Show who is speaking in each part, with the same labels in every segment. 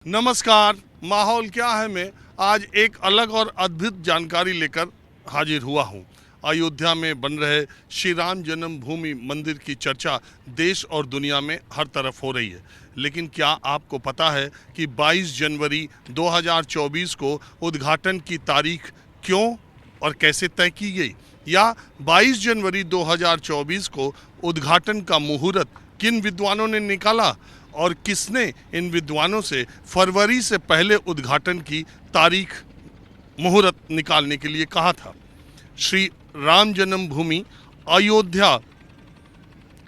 Speaker 1: नमस्कार। माहौल क्या है में आज एक अलग और अद्भुत जानकारी लेकर हाजिर हुआ हूँ। अयोध्या में बन रहे श्री राम जन्मभूमि मंदिर की चर्चा देश और दुनिया में हर तरफ हो रही है, लेकिन क्या आपको पता है कि 22 जनवरी 2024 को उद्घाटन की तारीख क्यों और कैसे तय की गई, या 22 जनवरी 2024 को उद्घाटन का मुहूर्त किन विद्वानों ने निकाला और किसने इन विद्वानों से फरवरी से पहले उद्घाटन की तारीख मुहूर्त निकालने के लिए कहा था। श्री राम जन्मभूमि अयोध्या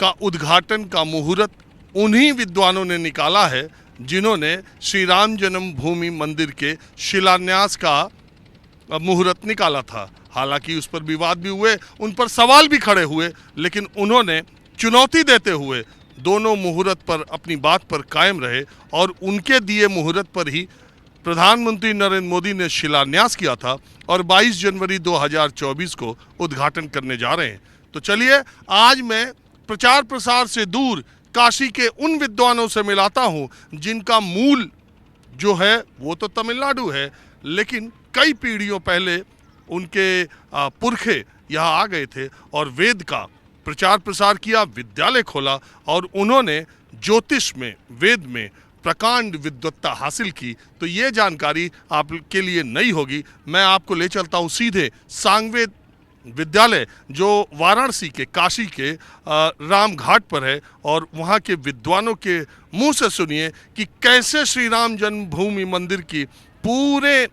Speaker 1: का उद्घाटन का मुहूर्त उन्हीं विद्वानों ने निकाला है जिन्होंने श्री राम जन्मभूमि मंदिर के शिलान्यास का मुहूर्त निकाला था। हालांकि उस पर विवाद भी हुए, उन पर सवाल भी खड़े हुए, लेकिन उन्होंने चुनौती देते हुए दोनों मुहूर्त पर अपनी बात पर कायम रहे और उनके दिए मुहूर्त पर ही प्रधानमंत्री नरेंद्र मोदी ने शिलान्यास किया था और 22 जनवरी 2024 को उद्घाटन करने जा रहे हैं। तो चलिए आज मैं प्रचार प्रसार से दूर काशी के उन विद्वानों से मिलाता हूं जिनका मूल जो है वो तो तमिलनाडु है, लेकिन कई पीढ़ियों पहले उनके पुरखे यहाँ आ गए थे और वेद का प्रचार प्रसार किया, विद्यालय खोला और उन्होंने ज्योतिष में, वेद में प्रकांड विद्वत्ता हासिल की। तो ये जानकारी आपके लिए नई होगी। मैं आपको ले चलता हूँ सीधे सांगवेद विद्यालय जो वाराणसी के, काशी के राम घाट पर है, और वहाँ के विद्वानों के मुंह से सुनिए कि कैसे श्री राम जन्मभूमि मंदिर की पूरे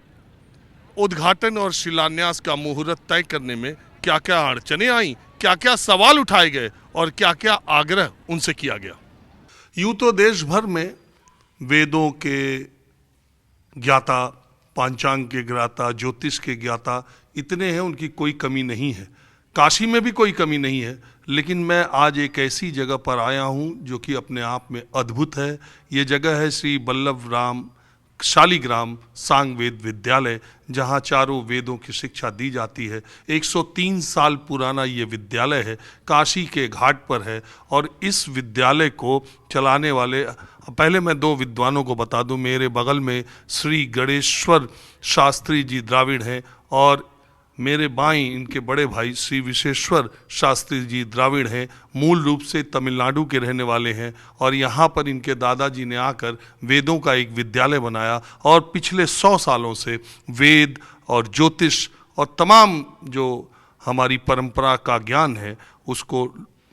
Speaker 1: उद्घाटन और शिलान्यास का मुहूर्त तय करने में क्या क्या अड़चनें आई, क्या क्या सवाल उठाए गए और क्या क्या आग्रह उनसे किया गया। यूं तो देश भर में वेदों के ज्ञाता, पांचांग के ज्ञाता, ज्योतिष के ज्ञाता इतने हैं, उनकी कोई कमी नहीं है। काशी में भी कोई कमी नहीं है, लेकिन मैं आज एक ऐसी जगह पर आया हूं जो कि अपने आप में अद्भुत है। ये जगह है श्री वल्लभ राम शालिग्राम सांगवेद विद्यालय, जहां चारों वेदों की शिक्षा दी जाती है। 103 साल पुराना ये विद्यालय है, काशी के घाट पर है। और इस विद्यालय को चलाने वाले, पहले मैं दो विद्वानों को बता दूं। मेरे बगल में श्री गणेश्वर शास्त्री जी द्राविड़ हैं और मेरे बाईं इनके बड़े भाई श्री विश्वेश्वर शास्त्री जी द्राविड़ हैं। मूल रूप से तमिलनाडु के रहने वाले हैं और यहाँ पर इनके दादाजी ने आकर वेदों का एक विद्यालय बनाया और पिछले 100 सालों से वेद और ज्योतिष और तमाम जो हमारी परंपरा का ज्ञान है उसको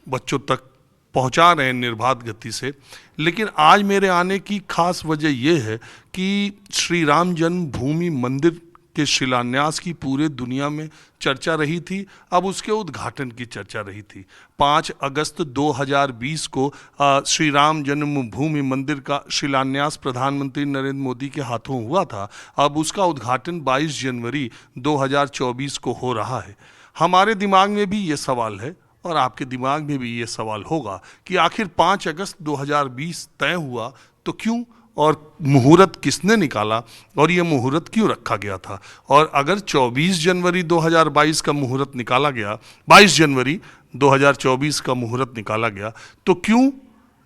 Speaker 1: बच्चों तक पहुँचा रहे हैं निर्बाध गति से। लेकिन आज मेरे आने की खास वजह यह है कि श्री राम जन्मभूमि मंदिर के शिलान्यास की पूरे दुनिया में चर्चा रही थी, अब उसके उद्घाटन की चर्चा रही थी। 5 अगस्त 2020 को श्री राम जन्मभूमि मंदिर का शिलान्यास प्रधानमंत्री नरेंद्र मोदी के हाथों हुआ था। अब उसका उद्घाटन 22 जनवरी 2024 को हो रहा है। हमारे दिमाग में भी ये सवाल है और आपके दिमाग में भी ये सवाल होगा कि आखिर 5 अगस्त 2020 तय हुआ तो क्यों, और मुहूर्त किसने निकाला और ये मुहूर्त क्यों रखा गया था। और अगर 24 जनवरी 2022 का मुहूर्त निकाला गया, 22 जनवरी 2024 का मुहूर्त निकाला गया, तो क्यों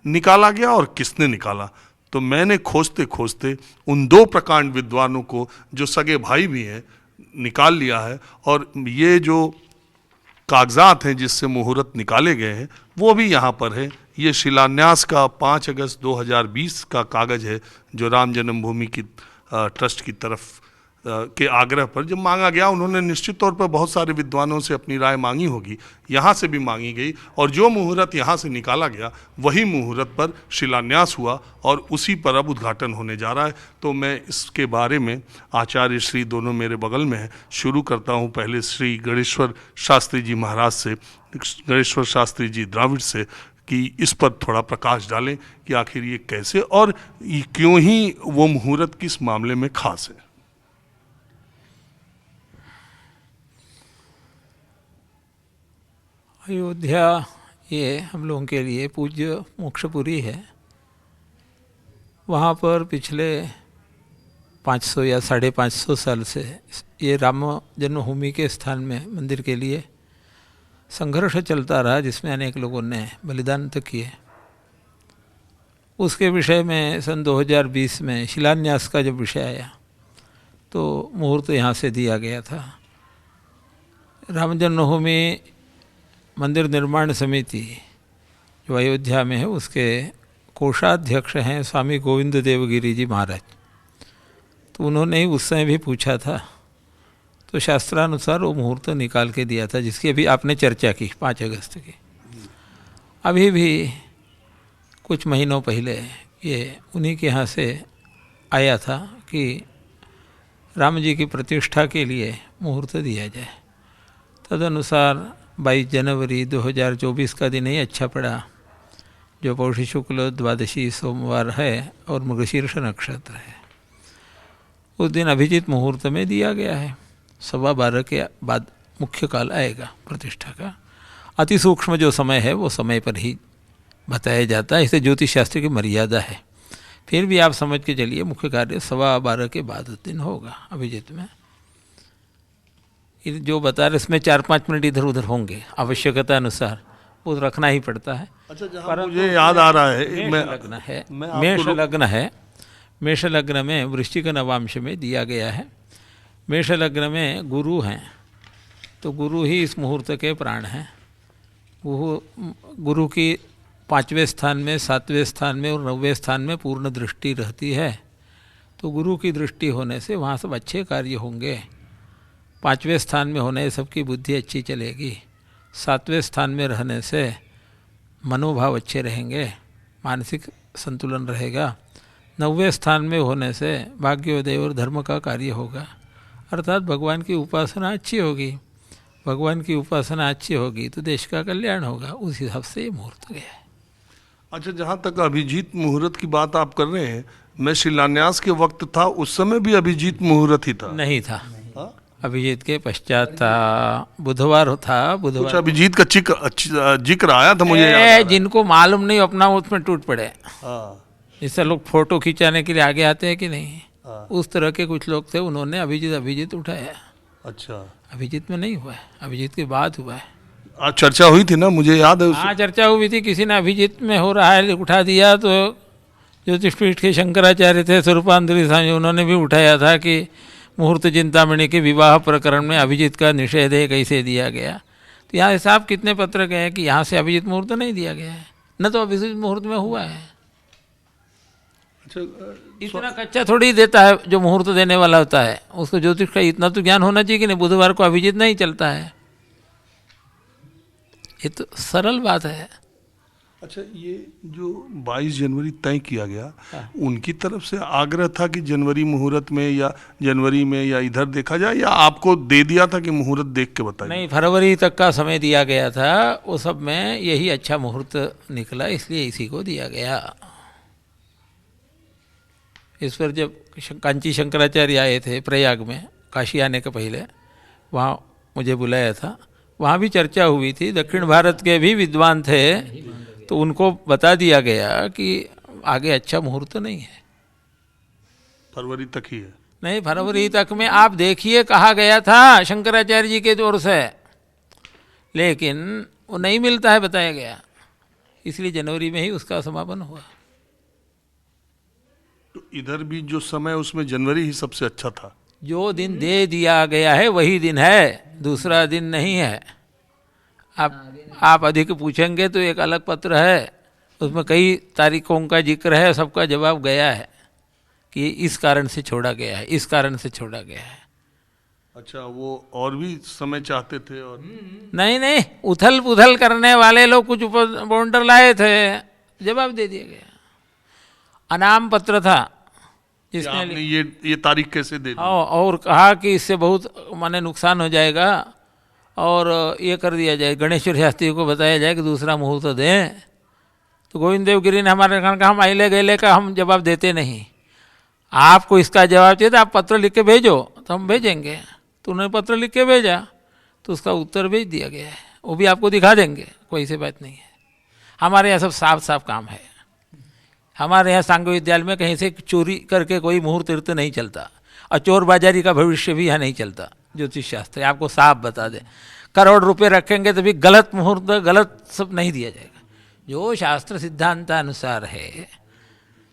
Speaker 1: निकाला गया और किसने निकाला। तो मैंने खोजते खोजते उन दो प्रकांड विद्वानों को जो सगे भाई भी हैं निकाल लिया है, और ये जो कागजात हैं जिससे मुहूर्त निकाले गए हैं वो भी यहाँ पर है। ये शिलान्यास का 5 अगस्त 2020 का कागज है जो राम जन्मभूमि की ट्रस्ट की तरफ के आग्रह पर जब मांगा गया, उन्होंने निश्चित तौर पर बहुत सारे विद्वानों से अपनी राय मांगी होगी, यहाँ से भी मांगी गई, और जो मुहूर्त यहाँ से निकाला गया वही मुहूर्त पर शिलान्यास हुआ और उसी पर अब उद्घाटन होने जा रहा है। तो मैं इसके बारे में, आचार्य श्री दोनों मेरे बगल में हैं, शुरू करता हूँ पहले श्री गणेश्वर शास्त्री जी महाराज से, गणेश्वर शास्त्री जी द्राविड़ से, कि इस पर थोड़ा प्रकाश डालें कि आखिर ये कैसे और क्यों ही वो मुहूर्त किस मामले में खास है।
Speaker 2: अयोध्या ये हम लोगों के लिए पूज्य मोक्षपुरी है। वहाँ पर पिछले 500 या 550 साल से ये राम जन्मभूमि के स्थान में मंदिर के लिए संघर्ष चलता रहा, जिसमें अनेक लोगों ने बलिदान तो किए। उसके विषय में सन 2020 में शिलान्यास का जब विषय आया तो मुहूर्त यहाँ से दिया गया था। राम जन्मभूमि मंदिर निर्माण समिति जो अयोध्या में है उसके कोषाध्यक्ष हैं स्वामी गोविंद देवगिरी जी महाराज। तो उन्होंने ही उस समय भी पूछा था, तो शास्त्रानुसार वो मुहूर्त निकाल के दिया था जिसकी अभी आपने चर्चा की 5 अगस्त की। अभी भी कुछ महीनों पहले ये उन्हीं के यहाँ से आया था कि राम जी की प्रतिष्ठा के लिए मुहूर्त दिया जाए। तदनुसार 22 जनवरी 2024 का दिन ही अच्छा पड़ा, जो पौष शुक्ल द्वादशी सोमवार है और मृगशीर्ष नक्षत्र है। उस दिन अभिजीत मुहूर्त में दिया गया है। 12:15 के बाद मुख्य काल आएगा प्रतिष्ठा का। अति सूक्ष्म जो समय है वो समय पर ही बताया जाता है, इसे ज्योतिष शास्त्र की मर्यादा है। फिर भी आप समझ के चलिए मुख्य कार्य 12:15 के बाद दिन होगा अभिजीत में। जो बता रहे इसमें 4-5 मिनट इधर उधर होंगे आवश्यकता अनुसार, वो रखना ही पड़ता है।
Speaker 1: अच्छा, जहाँ मुझे याद आ रहा है मेष लग्न में वृश्चिक नवांश में दिया गया है। मेष लग्न में गुरु हैं, तो गुरु ही इस मुहूर्त के प्राण हैं। वो गुरु की 5वें स्थान में, 7वें स्थान में और 9वें स्थान में पूर्ण दृष्टि रहती है। तो गुरु की दृष्टि होने से वहाँ सब अच्छे कार्य होंगे। 5वें स्थान में होने से सबकी बुद्धि अच्छी चलेगी। 7वें स्थान में रहने से मनोभाव अच्छे रहेंगे, मानसिक संतुलन रहेगा। 9वें स्थान में होने से भाग्योदय और धर्म का कार्य होगा, अर्थात भगवान की उपासना अच्छी होगी। भगवान की उपासना अच्छी होगी तो देश का कल्याण होगा। उस हिसाब से ये मुहूर्त गया है। अच्छा, जहाँ तक अभिजीत मुहूर्त की बात आप कर रहे हैं, मैं शिलान्यास के वक्त था, उस समय भी अभिजीत मुहूर्त ही था?
Speaker 2: नहीं था, अभिजीत के पश्चात था, बुधवार था। बुधवार
Speaker 1: कुछ अभिजीत का जिक्र आया था मुझे याद।
Speaker 2: जिनको मालूम नहीं अपना उसमें टूट पड़े।
Speaker 1: हाँ।
Speaker 2: जैसे लोग फोटो खिंचाने के लिए आगे आते हैं कि नहीं, उस तरह के कुछ लोग थे, उन्होंने अभिजीत उठाया।
Speaker 1: अच्छा, अभिजीत
Speaker 2: में नहीं हुआ है, अभिजीत के बाद हुआ है।
Speaker 1: आज चर्चा हुई थी ना, मुझे याद है।
Speaker 2: हाँ, चर्चा हुई थी, किसी ने अभिजीत में हो रहा है उठा दिया। तो ज्योतिषपीठ के शंकराचार्य थे स्वरूपांतरी स्वामी, उन्होंने भी उठाया था कि मुहूर्त चिंतामणि के विवाह प्रकरण में अभिजीत का निषेध है, कैसे दिया गया। तो यहाँ साहब कितने पत्र गए हैं कि यहाँ से अभिजीत मुहूर्त नहीं दिया गया है, न तो अभिजीत मुहूर्त में हुआ है।
Speaker 1: अच्छा,
Speaker 2: इतना कच्चा थोड़ी ही देता है जो मुहूर्त देने वाला होता है, उसको ज्योतिष का इतना तो ज्ञान होना चाहिए कि नहीं बुधवार को अभिजीत नहीं चलता है। ये तो सरल बात है।
Speaker 1: अच्छा, ये जो 22 जनवरी तय किया गया, उनकी तरफ से आग्रह था कि जनवरी मुहूर्त में या जनवरी में या इधर देखा जाए, या आपको दे दिया था कि मुहूर्त देख के बताइए?
Speaker 2: नहीं, फरवरी तक का समय दिया गया था। वो सब में यही अच्छा मुहूर्त निकला, इसलिए इसी को दिया गया। इस पर जब कांची शंकराचार्य आए थे प्रयाग में, काशी आने के पहले, वहाँ मुझे बुलाया था। वहाँ भी चर्चा हुई थी। दक्षिण भारत के भी विद्वान थे, तो उनको बता दिया गया कि आगे अच्छा मुहूर्त नहीं है,
Speaker 1: फरवरी तक ही है।
Speaker 2: नहीं, फरवरी तक में आप देखिए कहा गया था शंकराचार्य जी के जोर से, लेकिन वो नहीं मिलता है बताया गया, इसलिए जनवरी में ही उसका समापन हुआ।
Speaker 1: तो इधर भी जो समय उसमें जनवरी ही सबसे अच्छा था।
Speaker 2: जो दिन दे दिया गया है वही दिन है, दूसरा दिन नहीं है। आप अधिक पूछेंगे तो एक अलग पत्र है, उसमें कई तारीखों का जिक्र है, सबका जवाब गया है कि इस कारण से छोड़ा गया है, इस कारण से छोड़ा गया है।
Speaker 1: अच्छा, वो और भी समय चाहते थे? और
Speaker 2: नहीं, उथल पुथल करने वाले लोग कुछ बाउंडर लाए थे, जवाब दे दिया गया। अनाम पत्र था जिसने
Speaker 1: आपने ये तारीख कैसे दे दी?
Speaker 2: और कहा कि इससे बहुत माने नुकसान हो जाएगा और ये कर दिया जाए, गणेश्वर शास्त्री को बताया जाए कि दूसरा मुहूर्त दें। तो गोविंद देवगिरी ने हमारे कहा हम आइले गैले का हम जवाब देते नहीं, आपको इसका जवाब चाहिए तो आप पत्र लिख के भेजो तो हम भेजेंगे। तो उन्होंने पत्र लिख के भेजा, तो उसका उत्तर भेज दिया गया है, वो भी आपको दिखा देंगे, कोई ऐसी बात नहीं है। हमारे यहाँ सब साफ साफ काम है। हमारे यहाँ सांग विद्यालय में कहीं से चोरी करके कोई मुहूर्त तीर्थ नहीं चलता, और चोर बाजारी का भविष्य भी यहाँ नहीं चलता। ज्योतिष शास्त्र आपको साफ बता दे, करोड़ रुपए रखेंगे तो भी गलत मुहूर्त, गलत सब नहीं दिया जाएगा। जो शास्त्र सिद्धांतानुसार है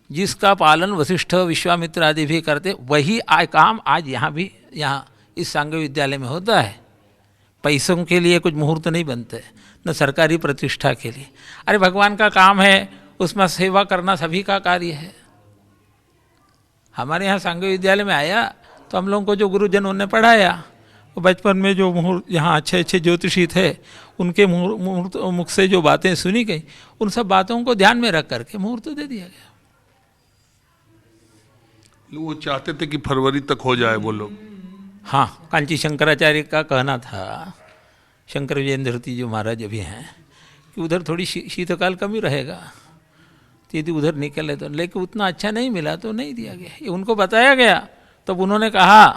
Speaker 2: जिसका पालन वशिष्ठ विश्वामित्र आदि भी करते, वही काम आज यहाँ भी यहाँ इस सांघिक विद्यालय में होता है। पैसों के लिए कुछ मुहूर्त नहीं बनते, न सरकारी प्रतिष्ठा के लिए। अरे भगवान का काम है, उसमें सेवा करना सभी का कार्य है। हमारे यहाँ सांघिक विद्यालय में आया तो हम लोगों को जो गुरुजनों ने पढ़ाया, वो बचपन में जो मुहूर्त यहाँ अच्छे अच्छे ज्योतिषी थे उनके मुहूर्त मुख से जो बातें सुनी गई, उन सब बातों को ध्यान में रख करके मुहूर्त दे दिया गया।
Speaker 1: वो चाहते थे कि फरवरी तक हो जाए वो लोग।
Speaker 2: हाँ, कांची शंकराचार्य का कहना था, शंकर विजेंद्र जो महाराज अभी हैं, कि उधर थोड़ी शीतकाल कम ही रहेगा, तो यदि उधर निकले तो, लेकिन उतना अच्छा नहीं मिला तो नहीं दिया गया। ये उनको बताया गया, तब उन्होंने कहा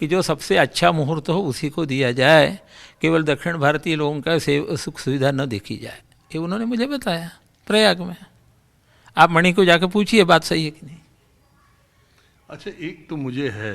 Speaker 2: कि जो सबसे अच्छा मुहूर्त हो उसी को दिया जाए, केवल दक्षिण भारतीय लोगों का सुख सुविधा न देखी जाए। ये उन्होंने मुझे बताया प्रयाग में। आप मणि को जाके पूछिए बात सही है कि नहीं।
Speaker 1: अच्छा, एक तो मुझे है